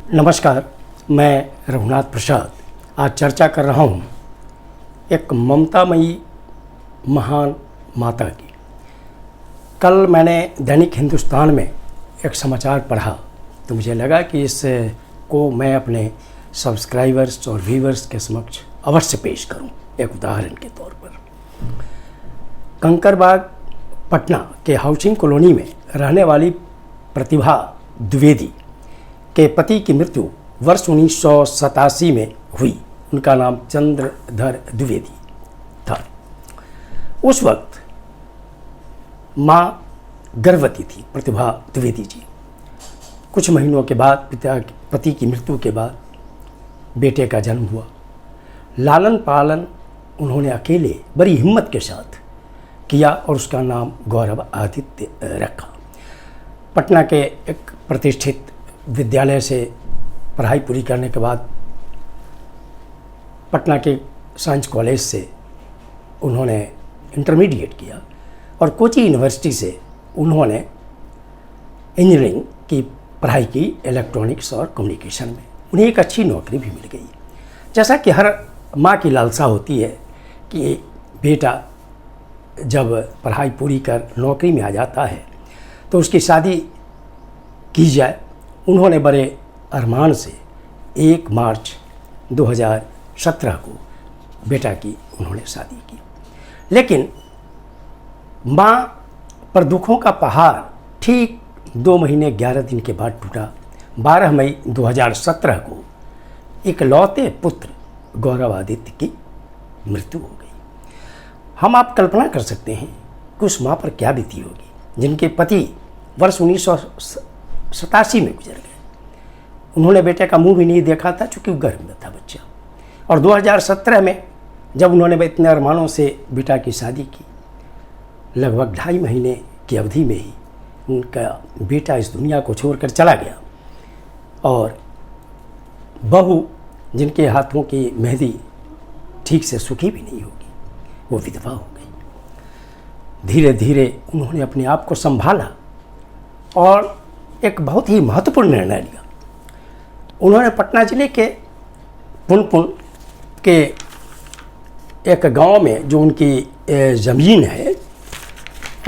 नमस्कार, मैं रघुनाथ प्रसाद आज चर्चा कर रहा हूँ एक ममतामयी महान माता की। कल मैंने दैनिक हिंदुस्तान में एक समाचार पढ़ा तो मुझे लगा कि इसको मैं अपने सब्सक्राइबर्स और व्यूवर्स के समक्ष अवश्य पेश करूं एक उदाहरण के तौर पर। कंकरबाग पटना के हाउसिंग कॉलोनी में रहने वाली प्रतिभा द्विवेदी के पति की मृत्यु वर्ष 1987 में हुई। उनका नाम चंद्रधर द्विवेदी था। उस वक्त माँ गर्भवती थी प्रतिभा द्विवेदी जी। कुछ महीनों के बाद पति की मृत्यु के बाद बेटे का जन्म हुआ। लालन पालन उन्होंने अकेले बड़ी हिम्मत के साथ किया और उसका नाम गौरव आदित्य रखा। पटना के एक प्रतिष्ठित विद्यालय से पढ़ाई पूरी करने के बाद पटना के साइंस कॉलेज से उन्होंने इंटरमीडिएट किया और कोची यूनिवर्सिटी से उन्होंने इंजीनियरिंग की पढ़ाई की इलेक्ट्रॉनिक्स और कम्युनिकेशन में। उन्हें एक अच्छी नौकरी भी मिल गई। जैसा कि हर माँ की लालसा होती है कि बेटा जब पढ़ाई पूरी कर नौकरी में आ जाता है तो उसकी शादी की जाए। उन्होंने बड़े अरमान से 1 मार्च 2017 को बेटा की उन्होंने शादी की। लेकिन माँ पर दुखों का पहाड़ ठीक 2 महीने 11 दिन के बाद टूटा। 12 मई 2017 को इकलौते पुत्र गौरव आदित्य की मृत्यु हो गई। हम आप कल्पना कर सकते हैं कि उस माँ पर क्या बीती होगी जिनके पति वर्ष 1987 में गुजर गए। उन्होंने बेटे का मुंह भी नहीं देखा था चूँकि गर्भ में था बच्चा। और 2017 में जब उन्होंने इतने अरमानों से बेटा की शादी की, लगभग 2.5 महीने की अवधि में ही उनका बेटा इस दुनिया को छोड़कर चला गया और बहू जिनके हाथों की मेहंदी ठीक से सूखी भी नहीं होगी वो विधवा हो गई। धीरे धीरे उन्होंने अपने आप को संभाला और एक बहुत ही महत्वपूर्ण निर्णय लिया। उन्होंने पटना जिले के पुनपुन के एक गांव में जो उनकी ज़मीन है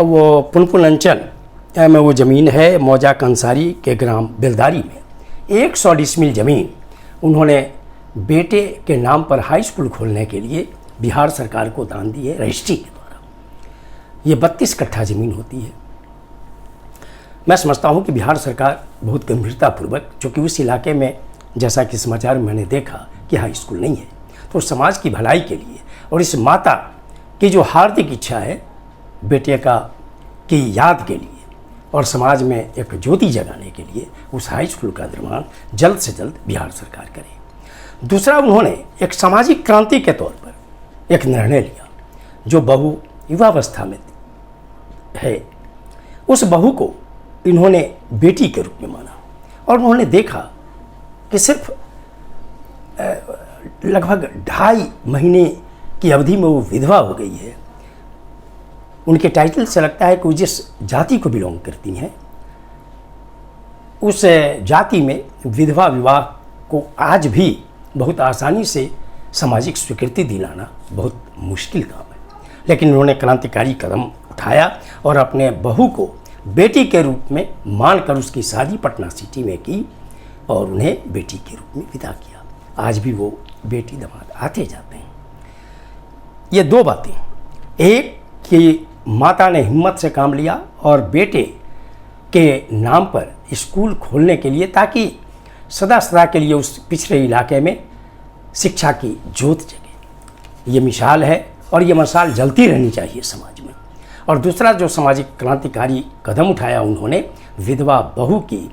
वो पुनपुन अंचल में वो ज़मीन है मौजा कंसारी के ग्राम बेलदारी में 100 डिसमिल ज़मीन उन्होंने बेटे के नाम पर हाई स्कूल खोलने के लिए बिहार सरकार को दान दी है रजिस्ट्री के द्वारा। ये 32 कट्ठा ज़मीन होती है। मैं समझता हूँ कि बिहार सरकार बहुत गंभीरतापूर्वक, चूँकि उस इलाके में जैसा कि समाचार में मैंने देखा कि हाई स्कूल नहीं है, तो समाज की भलाई के लिए और इस माता की जो हार्दिक इच्छा है बेटे की याद के लिए और समाज में एक ज्योति जगाने के लिए उस हाई स्कूल का निर्माण जल्द से जल्द बिहार सरकार करे। दूसरा, उन्होंने एक सामाजिक क्रांति के तौर पर एक निर्णय लिया। जो बहू युवावस्था में है उस बहू को इन्होंने बेटी के रूप में माना और उन्होंने देखा कि सिर्फ लगभग 2.5 महीने की अवधि में वो विधवा हो गई है। उनके टाइटल से लगता है कि वो जिस जाति को बिलोंग करती हैं उस जाति में विधवा विवाह को आज भी बहुत आसानी से सामाजिक स्वीकृति दिलाना बहुत मुश्किल काम है। लेकिन उन्होंने क्रांतिकारी कदम उठाया और अपने बहू को बेटी के रूप में मानकर उसकी शादी पटना सिटी में की और उन्हें बेटी के रूप में विदा किया। आज भी वो बेटी दामाद आते जाते हैं। ये 2 बातें, एक कि माता ने हिम्मत से काम लिया और बेटे के नाम पर स्कूल खोलने के लिए ताकि सदा सदा के लिए उस पिछड़े इलाके में शिक्षा की ज्योत जगे। ये मिसाल है और ये मसाल जलती रहनी चाहिए समाज में। और दूसरा जो सामाजिक क्रांतिकारी कदम उठाया उन्होंने, विधवा बहू की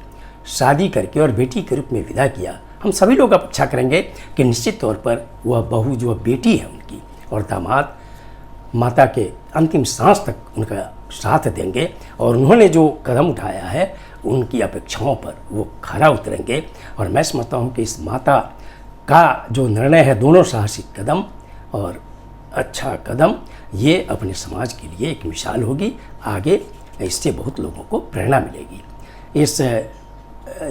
शादी करके और बेटी के रूप में विदा किया। हम सभी लोग अपेक्षा करेंगे कि निश्चित तौर पर वह बहू जो बेटी है उनकी और दामाद माता के अंतिम सांस तक उनका साथ देंगे और उन्होंने जो कदम उठाया है उनकी अपेक्षाओं पर वो खरा उतरेंगे। और मैं समझता हूँ कि इस माता का जो निर्णय है, दोनों साहसिक कदम और अच्छा कदम, ये अपने समाज के लिए एक मिसाल होगी। आगे इससे बहुत लोगों को प्रेरणा मिलेगी।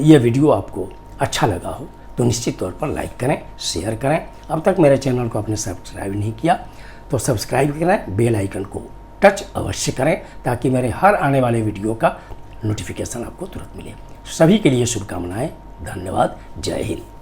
ये वीडियो आपको अच्छा लगा हो तो निश्चित तौर पर लाइक करें, शेयर करें। अब तक मेरे चैनल को आपने सब्सक्राइब नहीं किया तो सब्सक्राइब करें, बेल आइकन को टच अवश्य करें ताकि मेरे हर आने वाले वीडियो का नोटिफिकेशन आपको तुरंत मिले। सभी के लिए शुभकामनाएं। धन्यवाद। जय हिंद।